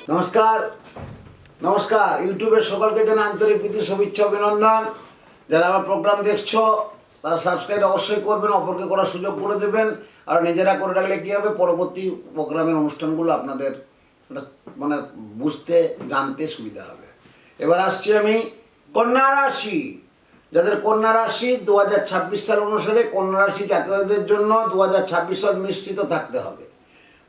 নমস্কার নমস্কার ইউটিউবের সকলকে জানাই আন্তরিক প্রীতি শুভেচ্ছা অভিনন্দন। যারা আমার প্রোগ্রাম দেখছো তারা সাবস্ক্রাইব অবশ্যই করবেন, অপরকে করার সুযোগ করে দেবেন। আর নিজেরা করে রাখলে কী হবে, পরবর্তী প্রোগ্রামের অনুষ্ঠানগুলো আপনাদের মানে বুঝতে জানতে সুবিধা হবে। এবার আসছি আমি কন্যা রাশি। যাদের কন্যা রাশি 2026 সাল অনুসারে কন্যা রাশি জাতকদের জন্য 2026 সাল মিশ্রিত থাকতে হবে,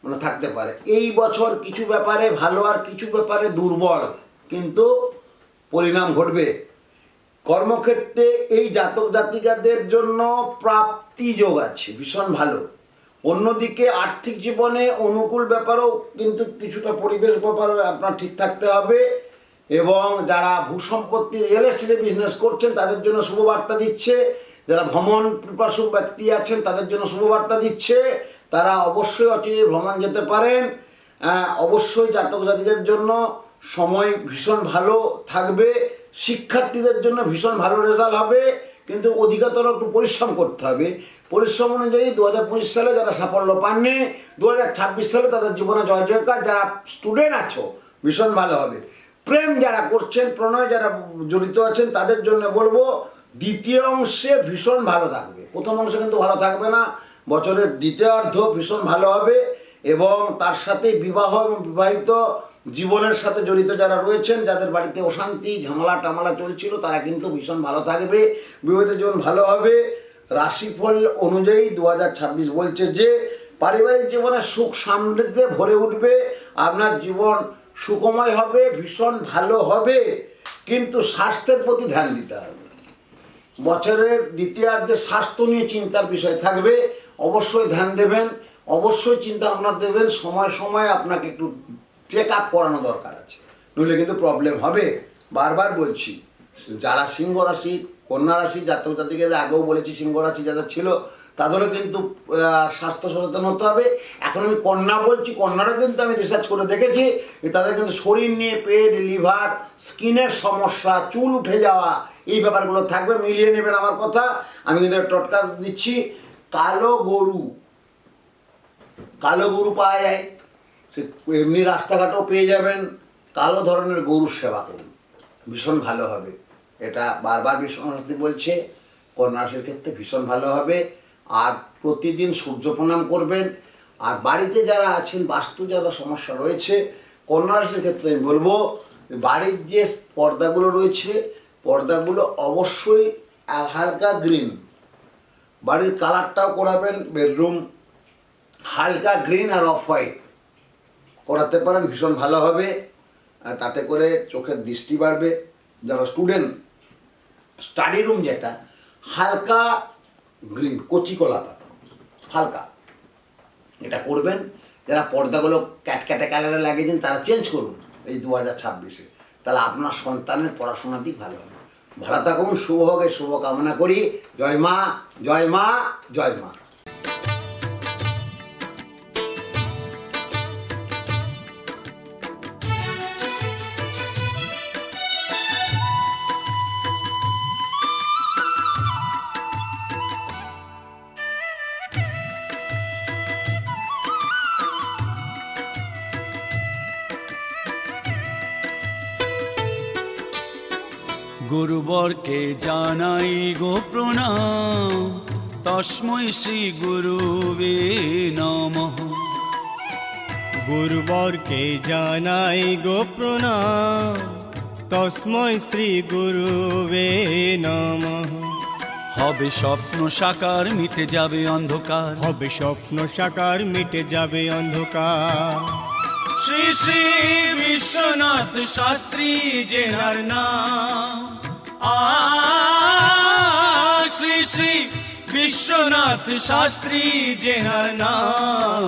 মানে থাকতে পারে। এই বছর কিছু ব্যাপারে ভালো আর কিছু ব্যাপারে দুর্বল, কিন্তু পরিণাম ঘটবে। কর্মক্ষেত্রে এই জাতক জাতিকাদের জন্য প্রাপ্তি যোগ আছে, ভীষণ ভালো। অন্যদিকে আর্থিক জীবনে অনুকূল ব্যাপারও কিন্তু কিছুটা পরিবেশ ব্যাপারও আপনার ঠিক থাকতে হবে। এবং যারা ভূসম্পত্তি রিয়েল এস্টেটে বিজনেস করছেন তাদের জন্য শুভবার্তা দিচ্ছে। যারা ভ্রমণ পিপাসু ব্যক্তি আছেন তাদের জন্য শুভবার্তা দিচ্ছে, তারা অবশ্যই অচিরে ভ্রমণ যেতে পারেন। অবশ্যই জাতক জাতিদের জন্য সময় ভীষণ ভালো থাকবে। শিক্ষার্থীদের জন্য ভীষণ ভালো রেজাল্ট হবে, কিন্তু অধিকতর একটু পরিশ্রম করতে হবে। পরিশ্রম অনুযায়ী 2025 সালে যারা সাফল্য পাননি, 2026 সালে তাদের জীবনে জয় জয়কার। যারা স্টুডেন্ট আছো ভীষণ ভালো হবে। প্রেম যারা করছেন, প্রণয় যারা জড়িত আছেন তাদের জন্য বলবো দ্বিতীয় অংশে ভীষণ ভালো থাকবে। প্রথম অংশে কিন্তু ভালো থাকবে না। বছরের দ্বিতীয়ার্ধ ভীষণ ভালো হবে। এবং তার সাথে বিবাহ এবং বিবাহিত জীবনের সাথে জড়িত যারা রয়েছেন, যাদের বাড়িতে অশান্তি ঝামেলা টামালা চলছিল, তারা কিন্তু ভীষণ ভালো থাকবে। বিবাহিত জীবন ভালো হবে। রাশিফল অনুযায়ী 2026 বলছে যে পারিবারিক জীবনে সুখ সমৃদ্ধে ভরে উঠবে। আপনার জীবন সুখময় হবে, ভীষণ ভালো হবে, কিন্তু স্বাস্থ্যের প্রতি ধ্যান দিতে হবে। বছরের দ্বিতীয়ার্ধে স্বাস্থ্য নিয়ে চিন্তার বিষয় থাকবে, অবশ্যই ধ্যান দেবেন, অবশ্যই চিন্তা ভাবনা দেবেন। সময় সময় আপনাকে একটু চেক আপ করানো দরকার আছে, নইলে কিন্তু প্রবলেম হবে। বারবার বলছি, যারা সিংহ রাশি কন্যা রাশি জাতক জাতিকাদের আগেও বলেছি, সিংহ রাশি যাদের ছিল তাদেরও কিন্তু স্বাস্থ্য সচেতন হতে হবে। এখন আমি কন্যা বলছি, কন্যারা কিন্তু আমি রিসার্চ করে দেখেছি তাদের কিন্তু শরীর নিয়ে পেট, লিভার, স্কিনের সমস্যা, চুল উঠে যাওয়া, এই ব্যাপারগুলো থাকবে। মিলিয়ে নেবেন আমার কথা। আমি কিন্তু টটকা দিচ্ছি। কালো গরু পাওয়া যায়, সে এমনি রাস্তাঘাটেও পেয়ে যাবেন। কালো ধরনের গরুর সেবা করুন, ভীষণ ভালো হবে। এটা বারবার বিশ্বনাথী বলছে, কন্যা রাশির ক্ষেত্রে ভীষণ ভালো হবে। আর প্রতিদিন সূর্য প্রণাম করবেন। আর বাড়িতে যারা আছেন, বাস্তু যারা সমস্যা রয়েছে, কন্যা রাশির ক্ষেত্রে আমি বলবো বাড়ির যে পর্দাগুলো রয়েছে, পর্দাগুলো অবশ্যই হালকা গ্রিন, বাড়ির কালারটাও করাবেন। বেডরুম হালকা গ্রিন আর অফ হোয়াইট করাতে পারেন, ভীষণ ভালো হবে। আর তাতে করে চোখের দৃষ্টি বাড়বে। যারা স্টুডেন্ট, স্টাডি রুম যেটা হালকা গ্রিন, কচি কলা পাতা হালকা, এটা করবেন। যারা পর্দাগুলো ক্যাটক্যাটে কালারে লাগিয়েছেন তারা চেঞ্জ করুন এই 2026-এ, তাহলে আপনার সন্তানের পড়াশোনার দিক ভালো হবে। ভালো থাকুন, শুভ হোক, শুভ কামনা করি। জয় মা, জয় মা, জয় মা। গুরুবরকে জানাই গো প্রণাম, তস্मै শ্রী গুরুবে নমঃ। গুরুবরকে জানাই গো প্রণাম, তস্मै শ্রী গুরুবে নমঃ। হবে স্বপ্ন সাকার, মিটে যাবে অন্ধকার, হবে স্বপ্ন সাকার, মিটে যাবে অন্ধকার। শ্রী শ্রী বিশ্বনাথ শাস্ত্রী জেনার নাম, শ্রী শ্রী বিশ্বনাথ শাস্ত্রী জেনার নাম,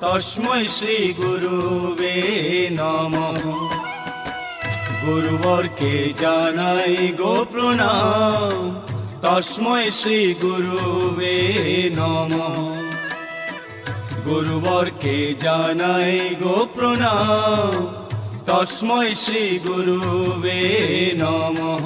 তস্मै শ্রী গুরুবে নমঃ। গুরুবরকে জানাই গো প্রণাম, তস্मै শ্রী গুরুবে নমঃ। গুরুবরকে জানাই গো প্রণাম, তস্मै শ্রী গুরুবে নমঃ।